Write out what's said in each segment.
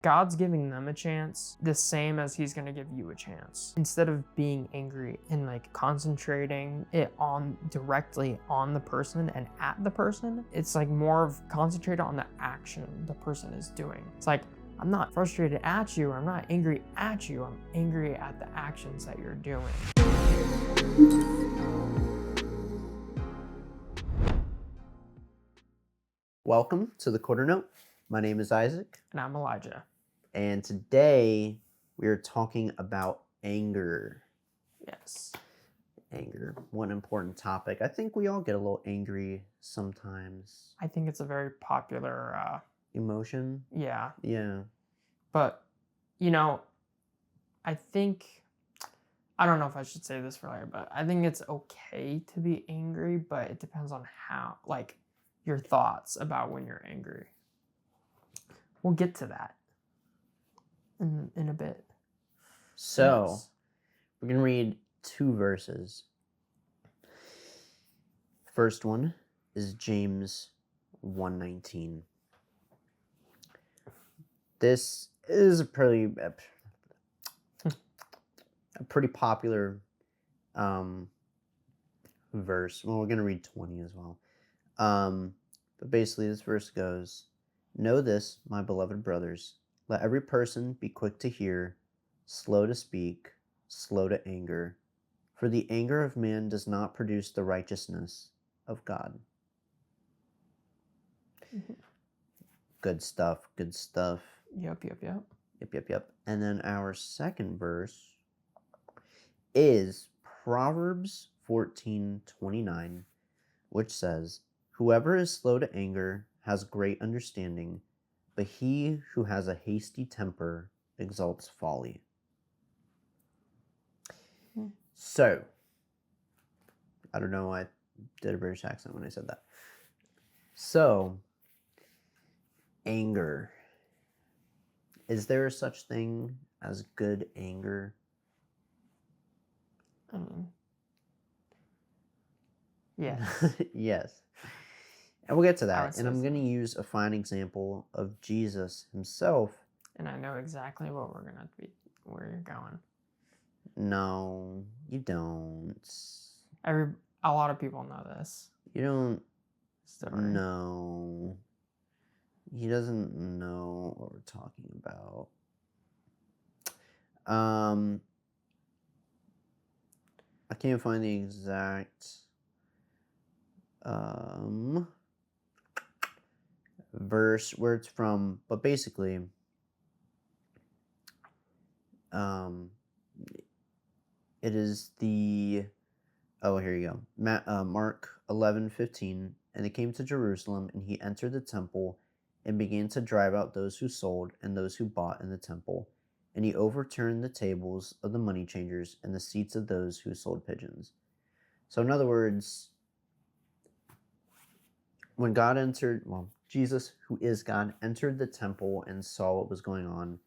God's giving them a chance the same as he's going to give you a chance. Instead of being angry and like concentrating it on directly on the person and at the person, it's like more of concentrate on the action the person is doing. It's like, I'm not frustrated at you, I'm not angry at you, I'm angry at the actions that you're doing. Welcome to the Quarter Note. My name is Isaac. And I'm Elijah. And today we are talking about anger. Yes. Anger. One important topic. I think we all get a little angry sometimes. I think it's a very popular emotion. Yeah. Yeah. But, you know, I don't know if I should say this for later, but I think it's okay to be angry, but it depends on how, like, your thoughts about when you're angry. We'll get to that in a bit. So, Yes. We're going to read 2 verses. First one is James 1:19. This is a pretty popular verse. Well, we're going to read 20 as well. But basically this verse goes, "Know this, my beloved brothers, let every person be quick to hear, slow to speak, slow to anger, for the anger of man does not produce the righteousness of God." Mm-hmm. Good stuff, good stuff. Yep. Yep. And then our second verse is Proverbs 14:29, which says, "Whoever is slow to anger has great understanding, but he who has a hasty temper exalts folly." So, I don't know why I did a British accent when I said that. So, anger. Is there such thing as good anger? Yes. Yes. And we'll get to that. And I'm so. going to use a fine example of Jesus himself. And I know exactly where you're going. No, you don't. A lot of people know this. You don't story. know. He doesn't know what we're talking about. I can't find the exact verse where it's from, but basically, it is the, here you go. Mark 11:15, "And they came to Jerusalem, and he entered the temple and began to drive out those who sold and those who bought in the temple. And he overturned the tables of the money changers and the seats of those who sold pigeons." So in other words, when Jesus, who is God, entered the temple and saw what was going on,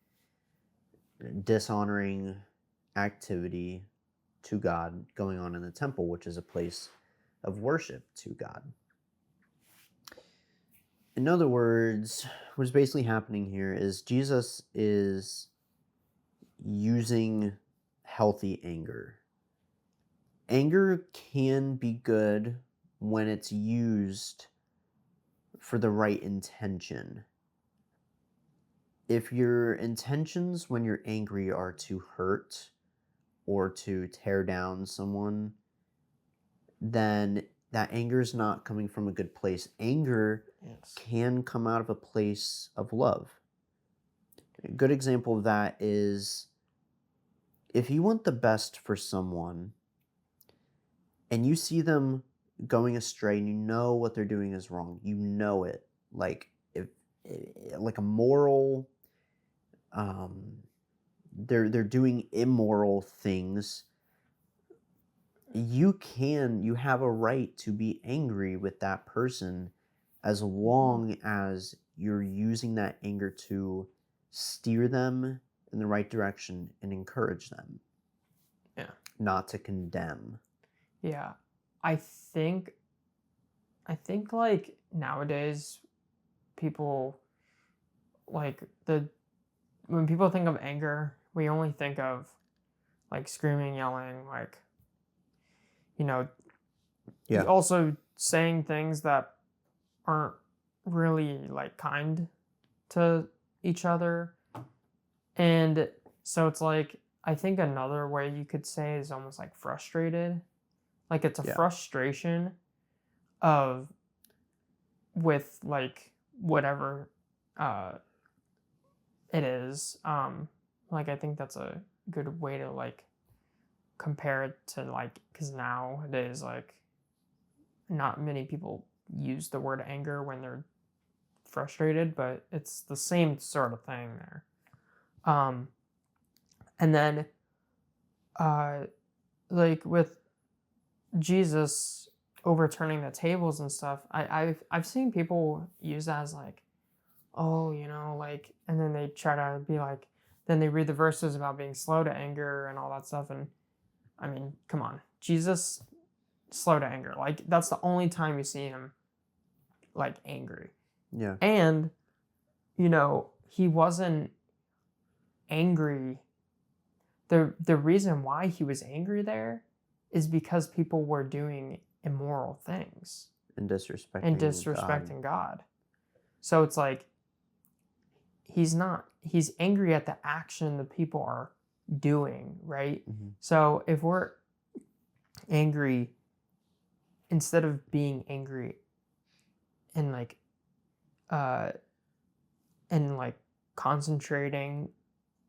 dishonoring activity to God going on in the temple, which is a place of worship to God. In other words, what's basically happening here is Jesus is using healthy anger. Anger can be good when it's used for the right intention. If your intentions when you're angry are to hurt or to tear down someone, then that anger is not coming from a good place. Anger can come out of a place of love. A good example of that is if you want the best for someone and you see them going astray and you know what they're doing is wrong, you know it, like a moral, they're doing immoral things, you have a right to be angry with that person as long as you're using that anger to steer them in the right direction and encourage them. Yeah. Not to condemn. Yeah. I think like nowadays people like the when people think of anger, we only think of like screaming, yelling, like, you know, Yeah. also saying things that aren't really like kind to each other. And so it's like, I think another way you could say is almost like frustrated. Like it's a Yeah. frustration of with like whatever it is. Like I think that's a good way to like compare it to like, because nowadays like not many people use the word anger when they're frustrated, but it's the same sort of thing there. And then like with Jesus overturning the tables and stuff, I've seen people use that as like, oh, like, and then they try to be like, then they read the verses about being slow to anger and all that stuff. And I mean, come on, Jesus, slow to anger. Like, that's the only time you see him like angry. Yeah. And, he wasn't angry. The reason why he was angry there is because people were doing immoral things And disrespecting God. God. So it's like, he's angry at the action the people are doing, right? Mm-hmm. So if we're angry, instead of being angry and like concentrating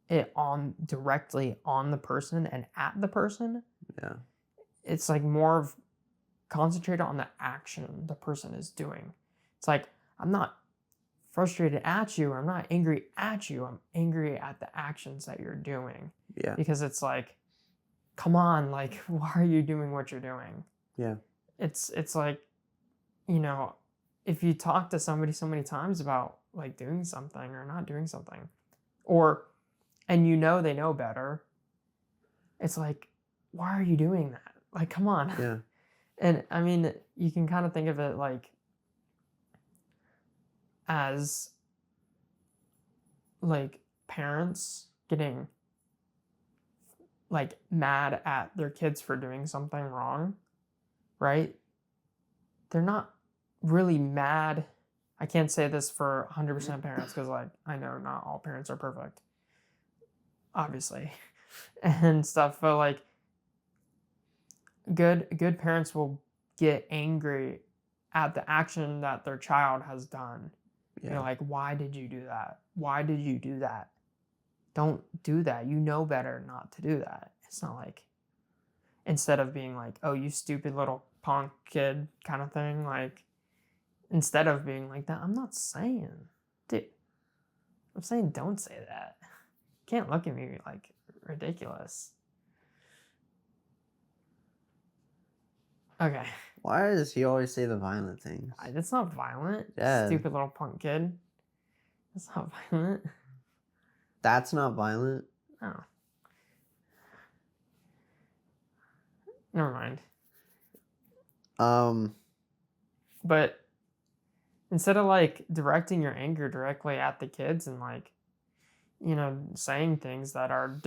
it on directly on the person and at the person, Yeah. it's like more of concentrate on the action the person is doing. It's like, I'm not frustrated at you, or I'm not angry at you, I'm angry at the actions that you're doing. Yeah. Because it's like, come on, like, why are you doing what you're doing? Yeah. It's like, if you talk to somebody so many times about like doing something or not doing something, and they know better, it's like, why are you doing that? Like, come on. Yeah. And I mean, you can kind of think of it like as like parents getting like mad at their kids for doing something wrong, right? They're not really mad. I can't say this for 100% parents because like I know not all parents are perfect, obviously, and stuff, but like good parents will get angry at the action that their child has done. Yeah. Like, why did you do that? Why did you do that? Don't do that. You know better not to do that. It's not like, instead of being like, oh, you stupid little punk kid kind of thing, like, instead of being like that, I'm not saying, dude, I'm saying don't say that. You can't look at me like ridiculous. Okay. Why does he always say the violent things? That's not violent. Yeah. Stupid little punk kid. That's not violent. That's not violent? Oh. Never mind. But instead of like directing your anger directly at the kids and like, saying things that are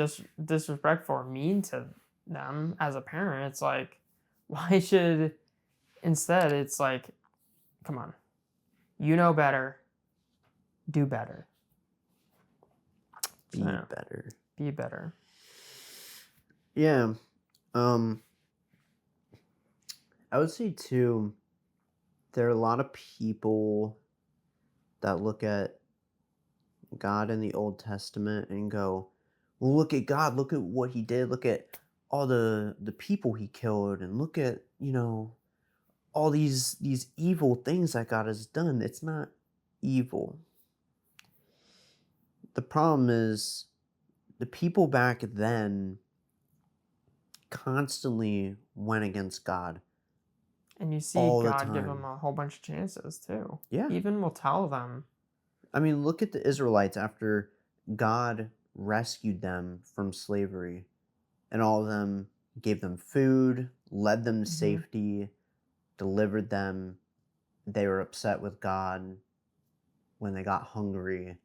disrespectful or mean to them as a parent, it's like, why should, instead it's like, come on, you know better, do better. Be better. Be better. Yeah. I would say too, there are a lot of people that look at God in the Old Testament and go, well, look at God, look at what he did, look at all the people he killed, and look at, all these evil things that God has done. It's not evil. The problem is the people back then constantly went against God. And you see God give them a whole bunch of chances too. Yeah. Even will tell them. I mean, look at the Israelites after God rescued them from slavery, and all of them gave them food, led them to safety, delivered them. They were upset with God when they got hungry.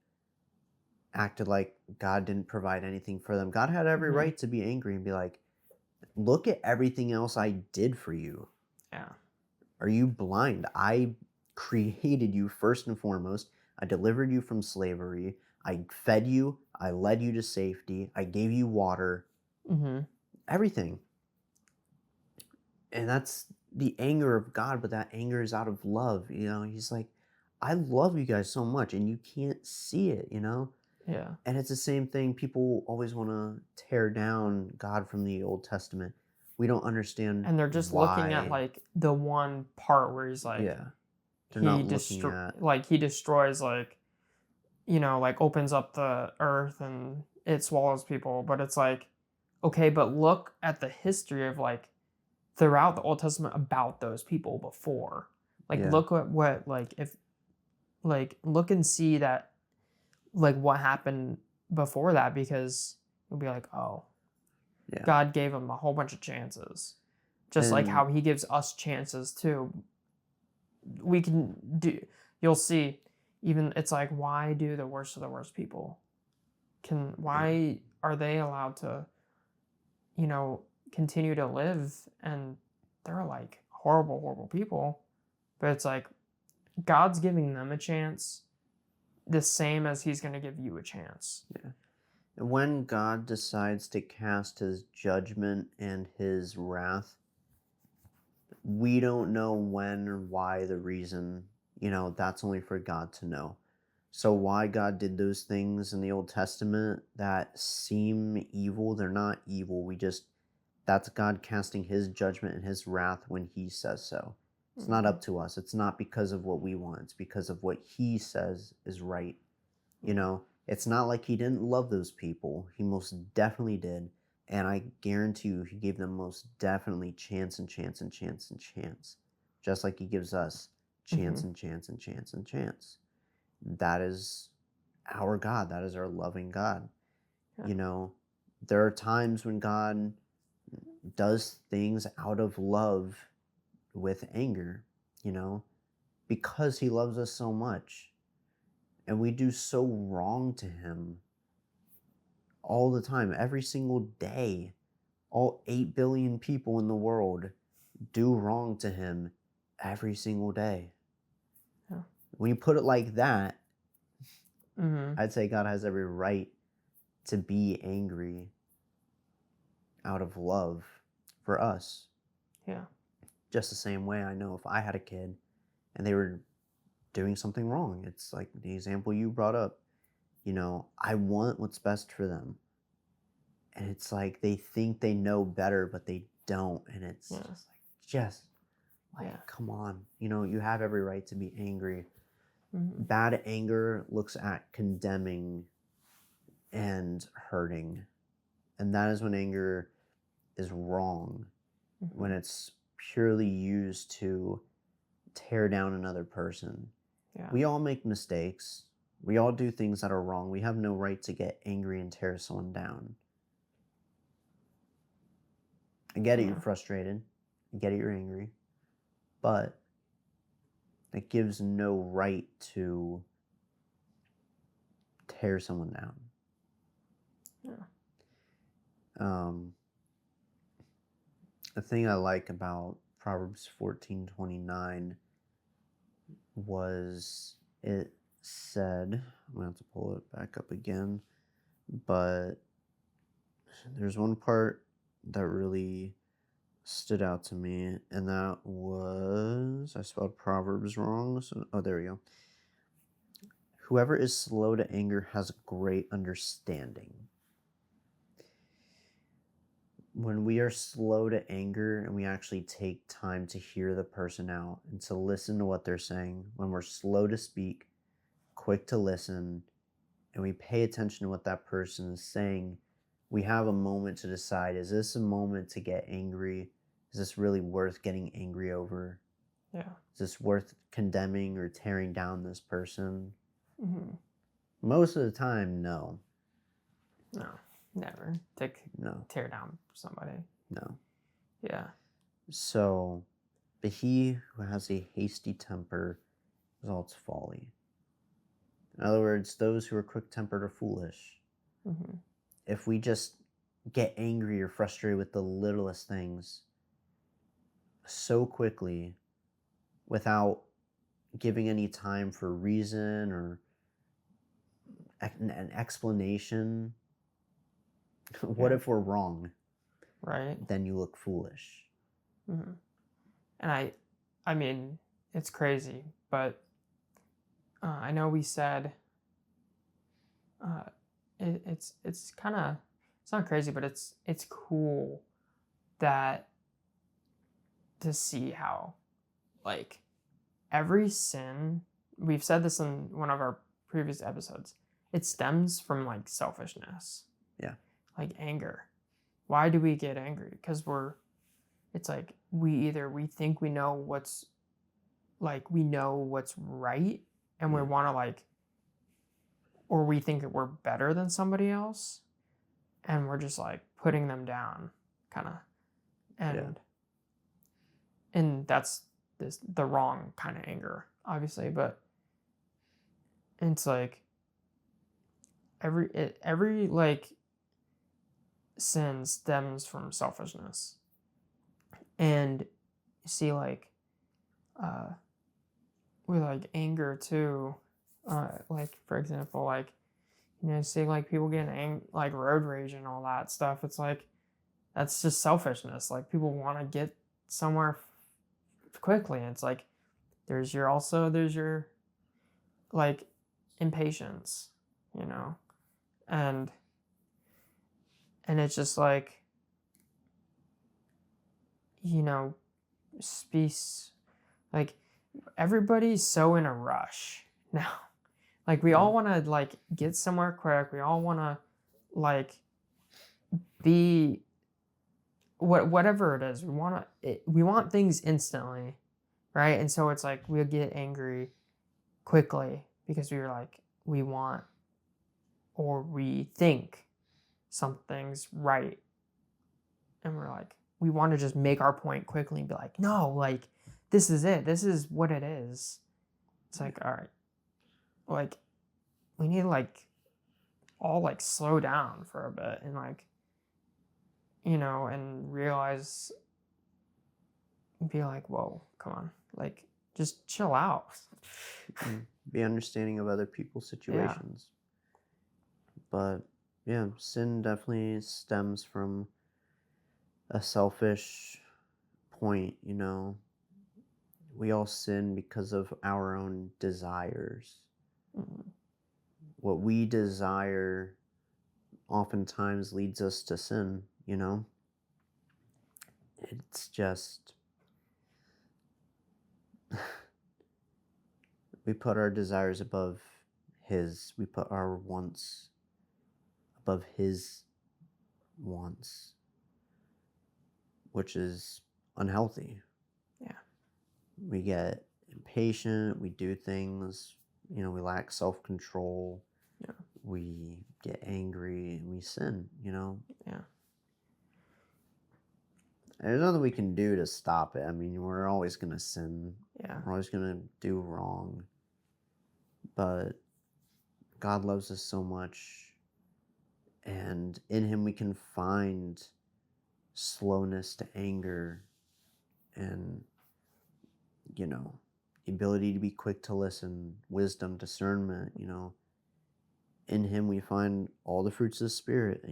acted like God didn't provide anything for them. God had every right to be angry and be like, look at everything else I did for you. Yeah. Are you blind? I created you first and foremost. I delivered you from slavery. I fed you. I led you to safety. I gave you water. Everything. And that's the anger of God, but that anger is out of love. He's like, I love you guys so much, and you can't see it, Yeah. And it's the same thing. People always want to tear down God from the Old Testament. We don't understand And they're just looking at like the one part where he's like, yeah, they're not looking at like he destroys like, like opens up the earth and it swallows people. But it's like, okay, but look at the history of like throughout the Old Testament about those people before. Like look at what like if like look and see that like what happened before that, because you'll be like, oh, God gave him a whole bunch of chances. Just like how he gives us chances too. We can do, you'll see, even it's like, why do the worst of the worst people why are they allowed to, continue to live, and they're like horrible, horrible people. But it's like God's giving them a chance the same as he's going to give you a chance. Yeah. And when God decides to cast his judgment and his wrath, we don't know when or why, the reason, that's only for God to know. So why God did those things in the Old Testament that seem evil, they're not evil. That's God casting his judgment and his wrath when he says so. It's not up to us. It's not because of what we want. It's because of what he says is right. It's not like he didn't love those people. He most definitely did. And I guarantee you, he gave them most definitely chance and chance and chance and chance. Just like he gives us chance and chance and chance and chance. That is our God. That is our loving God. Yeah. There are times when God does things out of love with anger, because he loves us so much. And we do so wrong to him all the time, every single day. All 8 billion people in the world do wrong to him every single day. Yeah. When you put it like that, I'd say God has every right to be angry out of love for us. Yeah. Just the same way I know if I had a kid and they were doing something wrong, it's like the example you brought up. I want what's best for them. And it's like they think they know better, but they don't. And it's come on. You have every right to be angry. Bad anger looks at condemning and hurting. And that is when anger is wrong. When it's purely used to tear down another person. Yeah. We all make mistakes. We all do things that are wrong. We have no right to get angry and tear someone down. I get it, you're frustrated. I get it, you're angry. But it gives no right to tear someone down. Yeah. The thing I like about Proverbs 14:29 was it said, I'm going to have to pull it back up again, but there's one part that really stood out to me, and that was, I spelled Proverbs wrong, so, there we go. Whoever is slow to anger has great understanding. When we are slow to anger and we actually take time to hear the person out and to listen to what they're saying, when we're slow to speak, quick to listen, and we pay attention to what that person is saying, we have a moment to decide, is this a moment to get angry? Is this really worth getting angry over? Yeah. Is this worth condemning or tearing down this person? Most of the time, no. No, never. Tear down somebody. No. Yeah. So, but he who has a hasty temper exalts folly. In other words, those who are quick-tempered are foolish. Mm-hmm. If we just get angry or frustrated with the littlest things so quickly without giving any time for reason or an explanation, what Yeah. if we're wrong? Right. Then you look foolish. Mm-hmm. And I mean, it's crazy, but I know we said it's kind of, it's not crazy, but it's cool that to see how, like, every sin, we've said this in one of our previous episodes, it stems from like selfishness. Yeah. Like anger. Why do we get angry? Because it's like we think we know what's right, and we Yeah. want to like, or we think that we're better than somebody else, and we're just like putting them down, kind of, and that's the wrong kind of anger, obviously, but it's like every like sin stems from selfishness. And you see, like, with like anger too, like for example, like, see like people getting like road rage and all that stuff. It's like that's just selfishness. Like people want to get somewhere quickly, and it's like there's your like impatience, and it's just like, space, like everybody's so in a rush now. Like we all want to like get somewhere quick. We all want to like be whatever it is. We want things instantly, right? And so it's like we'll get angry quickly because we want, or we think something's right, and we're like, we want to just make our point quickly and be like, no, like this is it. This is what it is. It's like, all right, like we need to like all like slow down for a bit and like, and realize, be like, whoa, come on, like just chill out. Be understanding of other people's situations. Yeah. But yeah, sin definitely stems from a selfish point, We all sin because of our own desires. Mm-hmm. What we desire oftentimes leads us to sin, It's just we put our desires above his. We put our wants above his wants, which is unhealthy. Yeah. We get impatient. We do things, we lack self-control. Yeah. We get angry and we sin, Yeah. There's nothing we can do to stop it. I mean, we're always going to sin. Yeah. We're always going to do wrong. But God loves us so much. And in him we can find slowness to anger and, the ability to be quick to listen, wisdom, discernment, In him we find all the fruits of the Spirit.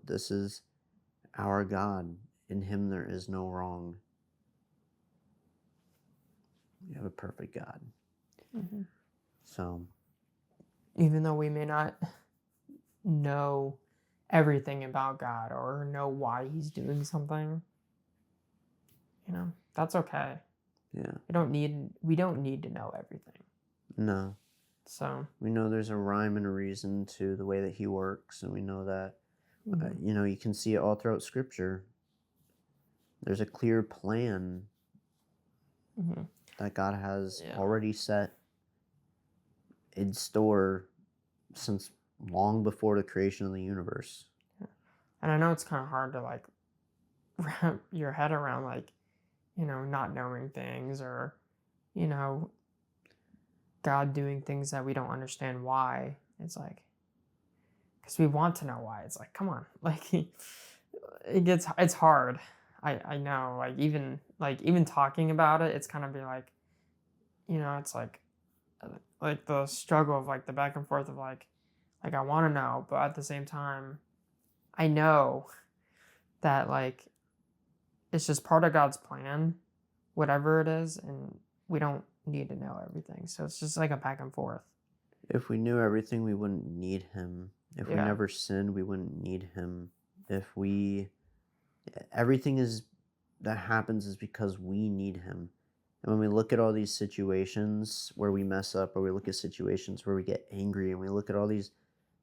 This is our God. In him there is no wrong. We have a perfect God. Mm-hmm. So, even though we may not know everything about God or know why he's doing something, that's okay. yeah. We don't need to know everything. No. So we know there's a rhyme and a reason to the way that he works, and we know that, you can see it all throughout Scripture. There's a clear plan that God has already set in store since long before the creation of the universe. Yeah. And I know it's kind of hard to like wrap your head around, like, not knowing things, or, God doing things that we don't understand why. It's like, because we want to know why. It's like, come on, like it's hard. I know, like even talking about it, it's kind of be like, it's like the struggle of like the back and forth of like I want to know, but at the same time, I know that like it's just part of God's plan, whatever it is, and we don't need to know everything. So it's just like a back and forth. If we knew everything, we wouldn't need him. If we Yeah. never sinned, we wouldn't need him. Everything that happens is because we need him. And when we look at all these situations where we mess up, or we look at situations where we get angry, and we look at all these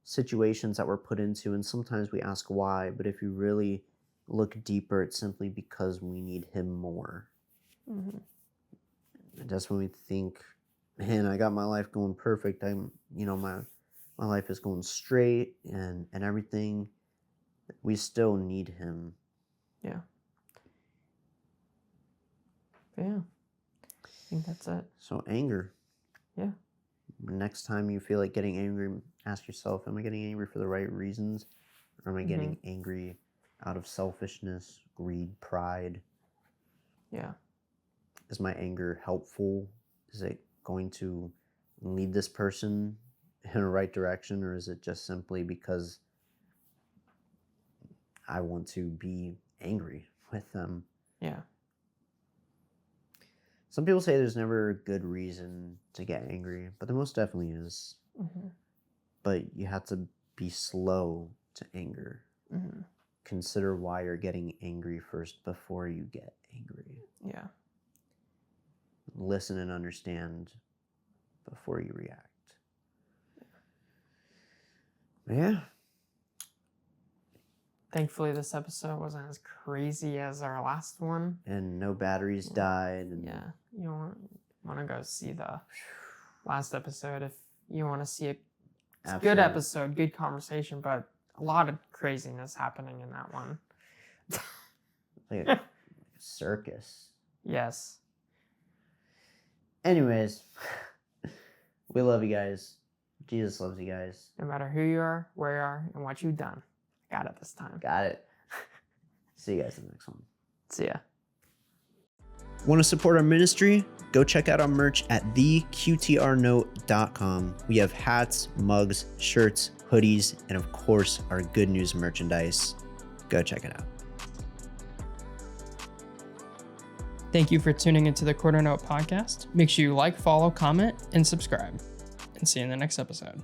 situations that we're put into, and sometimes we ask why, but if you really look deeper, it's simply because we need him more. Mm-hmm. And that's when we think, man, I got my life going perfect. My life is going straight and everything. We still need him. Yeah. But yeah. I think that's it. So anger. Yeah. Next time you feel like getting angry, ask yourself, am I getting angry for the right reasons? Or am I getting angry out of selfishness, greed, pride? Yeah. Is my anger helpful? Is it going to lead this person in a right direction? Or is it just simply because I want to be angry with them? Yeah. Some people say there's never a good reason to get angry, but there most definitely is. Mm-hmm. But you have to be slow to anger. Mm-hmm. Consider why you're getting angry first before you get angry. Yeah. Listen and understand before you react. Yeah. Thankfully, this episode wasn't as crazy as our last one. And no batteries died. And yeah. You want to go see the last episode if you want to see it. It's a good episode, good conversation, but a lot of craziness happening in that one. Like a circus. Yes. Anyways, we love you guys. Jesus loves you guys. No matter who you are, where you are, and what you've done. Got it this time. Got it. See you guys in the next one. See ya. Want to support our ministry? Go check out our merch at theqtrnote.com. We have hats, mugs, shirts, hoodies, and of course, our good news merchandise. Go check it out. Thank you for tuning into the Quarter Note podcast. Make sure you like, follow, comment, and subscribe. And see you in the next episode.